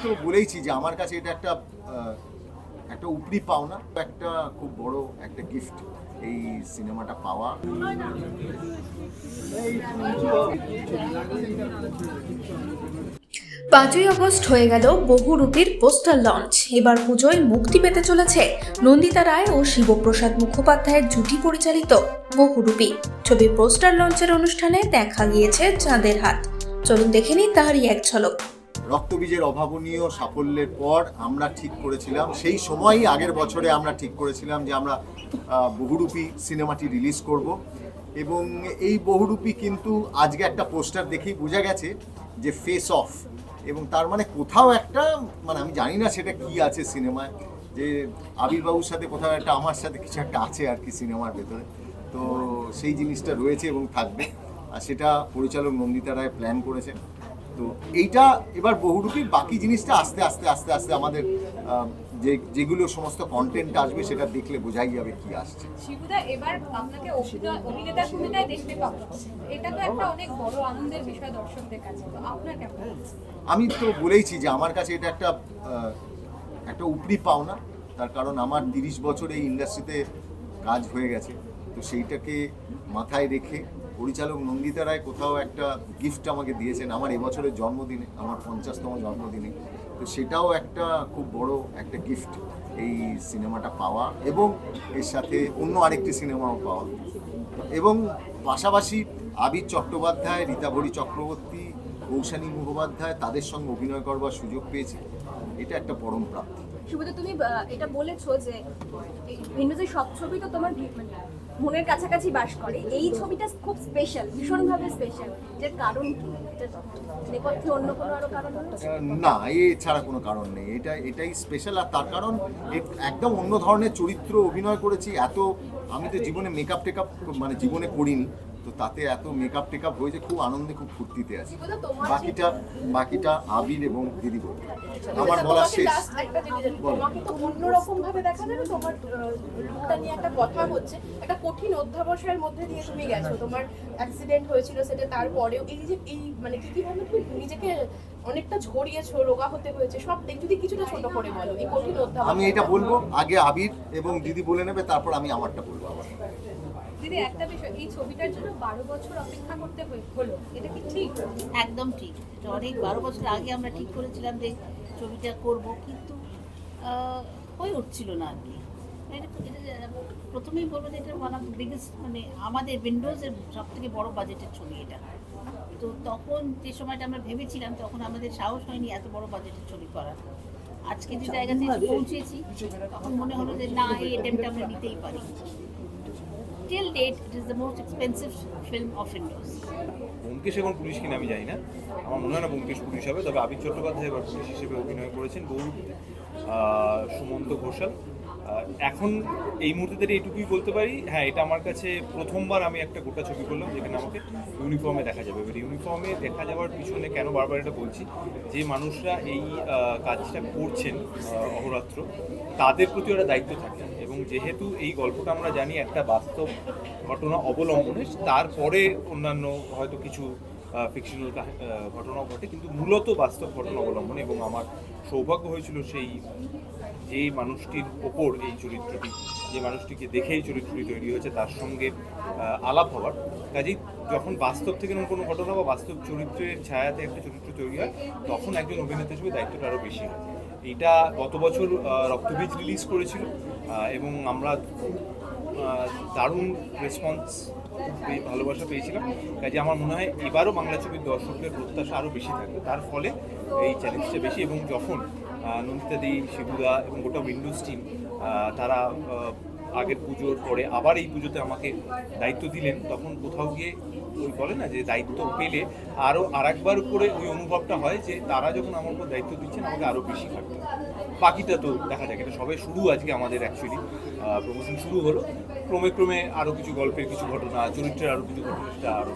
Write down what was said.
তো বলেইছি যে আমার কাছে এটা একটা একটা উপরি পাওনা, একটা খুব বড় একটা গিফট এই সিনেমাটা পাওয়া। 5ই আগস্ট হয়ে গেল বহুরূপীর পোস্টার লঞ্চ। এবার পুজোয় মুক্তি পেতে চলেছে নন্দিতা রায় ও শিবপ্রসাদ মুখোপাধ্যায়ের জুটি পরিচালিত বহুরূপী। ছবির পোস্টার লঞ্চের অনুষ্ঠানে দেখা গিয়েছে চাঁদের হাট। চলুন দেখে নিন তারই এক ঝলক। রক্তবীজের অভাবনীয় সাফল্যের পর আমরা ঠিক করেছিলাম, সেই সময়ই আগের বছরে আমরা ঠিক করেছিলাম যে আমরা বহুরূপী সিনেমাটি রিলিজ করব। এবং এই বহুরূপী কিন্তু আজকে একটা পোস্টার দেখেই বোঝা গেছে যে ফেস অফ, এবং তার মানে কোথাও একটা আমি জানি না সেটা কি আছে সিনেমায়, যে আবিরবাবুর সাথে কোথাও একটা আমার সাথে কিছু একটা আছে আর কি সিনেমার ভেতরে। তো সেই জিনিসটা রয়েছে এবং থাকবে, আর সেটা পরিচালক নন্দিতা রায় প্ল্যান করেছেন। তো এইটা এবার বহুরূপী, বাকি জিনিসটা আস্তে আস্তে আস্তে আস্তে আমাদের যেগুলো সমস্ত কন্টেন্ট আসবে সেটা দেখলে বোঝাই যাবে কি আসছে। শিবুদা, এবার আপনাকে অভিনেতার ভূমিকায় দেখতে পাবো, এটা তো একটা অনেক বড় আনন্দের বিষয় দর্শকদের কাছে। তো আপনার কেমন? আমি তো বলেইছি যে আমার কাছে এটা একটা উপরি পাওনা, তার কারণ আমার 30 বছর এই ইন্ডাস্ট্রিতে কাজ হয়ে গেছে। তো সেইটাকে মাথায় রেখে পরিচালক নন্দিতা রায় কোথাও একটা গিফট আমাকে দিয়েছেন আমার এবছরের জন্মদিনে, আমার 50তম জন্মদিনে। তো সেটাও একটা খুব বড় একটা গিফট এই সিনেমাটা পাওয়া, এবং এর সাথে অন্য আরেকটি সিনেমাও পাওয়া। এবং পাশাপাশি আবির চট্টোপাধ্যায়, রীতাভরি চক্রবর্তী, কৌশানী মুখোপাধ্যায়, তাদের সঙ্গে অভিনয় করবার সুযোগ পেয়েছি। এটা একটা পরম প্রাপ্তি। শিবুদা, তুমি এটা বলেছো যে উইন্ডোজের সব ছবি তো তোমার মনের কাছাকাছি বাস করে। এই ছবিটা খুব স্পেশাল, ভীষণভাবে স্পেশাল। এর কারণ কি? নেপথ্যে অন্য কোনো আরো কারণ আছে? না, এছাড়া কোনো কারণ নেই। এটাই স্পেশাল। আর তার কারণ একদম অন্য ধরনের চরিত্র অভিনয় করেছি। আমি তো জীবনে মেকআপ টেকআপ জীবনে করিনি, তো তাতে এত মেকআপ টেকআপ হয়েছে, খুব আনন্দে খুব ফুর্তিতে আছে। বাকিটা আবির এবং দিদি বলবে। আমার বলা শেষ। তোমাকে তো অন্যরকম ভাবে দেখা যাবে। তোমার লুকটা নিয়ে একটা কথা হচ্ছে, একটা কঠিন অধ্যাবসায়ের মধ্যে দিয়ে তুমি গেছো। তোমার অ্যাক্সিডেন্ট হয়েছিল সেটা, তারপরেও এই যে কিভাবে তুমি নিজেকে অনেকটা ঝরিয়েছো, রোগা হতে হয়েছে, সব যদি কিছুটা ছোট করে বলো এই কঠিন অধ্যাবসায়। আমি এটা বলবো, আগে আবির এবং দিদি বলে নেবে, তারপর আমি আমারটা বলবো আবার। দিদি, একটা বিষয়, এই ছবিটার জন্য 12 বছর অপেক্ষা করতে হলো, এটা কি ঠিক? একদম ঠিক। অনেক 12 বছর আগে আমরা ঠিক করেছিলাম যে ছবিটা করব, কিন্তু হয়ে উঠছিল না আর কি। প্রথমেই বলবো যে এটা ওয়ান অফ বিগেস্ট, আমাদের উইন্ডোজের সব থেকে বড় বাজেটের ছবি এটা। তো তখন যে সময়টা আমরা ভেবেছিলাম, তখন আমাদের সাহস হয়নি এত বড় বাজেটের ছবি করার। আজকে যে জায়গাতে পৌঁছেছি, তখন মনে হলো যে না, এই অ্যাটেম্পটা আমরা নিতেই পারি। Till date, it is the most expensive film of Windows. Byomkesh এখন পুলিশ কিনা আমি জানি না, আমার মনে হয় না ব্যোমকেশ পুলিশ হবে, তবে আবির চট্টোপাধ্যায় এবার পুলিশ হিসেবে অভিনয় করেছেন বহুরূপীতে। সুমন্ত ঘোষাল। এখন এই মুহূর্তে এইটুকুই বলতে পারি, হ্যাঁ, এটা আমার কাছে প্রথমবার আমি একটা গোটা ছবি করলাম যেখানে আমাকে ইউনিফর্মে দেখা যাবে। এবার ইউনিফর্মে দেখা যাওয়ার পিছনে কেন বারবার এটা বলছি, যে মানুষরা এই কাজটা করছেন অহরাত্র, তাদের প্রতি ওরা দায়িত্ব থাকে। এবং যেহেতু এই গল্পটা আমরা জানি একটা বাস্তব ঘটনা অবলম্বনে, তারপরে অন্যান্য হয়তো কিছু ফিকশনাল ঘটনাও ঘটে, কিন্তু মূলত বাস্তব ঘটনা অবলম্বনে। এবং আমার সৌভাগ্য হয়েছিল সেই যে মানুষটির ওপর এই চরিত্রটি, যে মানুষটিকে দেখে এই চরিত্রটি তৈরি হয়েছে, তার সঙ্গে আলাপ হওয়ার। কাজেই যখন বাস্তব থেকে কোনো ঘটনা বা বাস্তব চরিত্রের ছায়াতে একটা চরিত্র তৈরি হয়, তখন একজন অভিনেতা হিসেবে দায়িত্বটা আরও বেশি হয়। এইটা গত বছর রক্তবীজ রিলিজ করেছিল, এবং আমরা দারুণ রেসপন্স, ভালোবাসা পেয়েছিলাম। কাজে আমার মনে হয় এবারও বাংলা ছবির দর্শকদের প্রত্যাশা আরও বেশি থাকবে, তার ফলে এই চ্যালেঞ্জটা বেশি। এবং যখন নন্দিতাদি, শিবুদা এবং গোটা উইন্ডোজ টিম তারা আগের পুজোর পরে আবার এই পুজোতে আমাকে দায়িত্ব দিলেন, তখন কোথাও গিয়ে ওই বলে না যে দায়িত্ব পেলে আরও আরেকবার করে ওই অনুভবটা হয় যে তারা যখন আমার উপর দায়িত্ব দিচ্ছেন, আমাকে আরও বেশি খাটতে। বাকিটা তো দেখা যাক, এটা সবাই শুরু। আজকে আমাদের অ্যাকচুয়ালি প্রমোশন শুরু হলো, ক্রমে ক্রমে আরও কিছু গল্পের কিছু ঘটনা, চরিত্রের আরও কিছু ঘটনা, সেটা আরও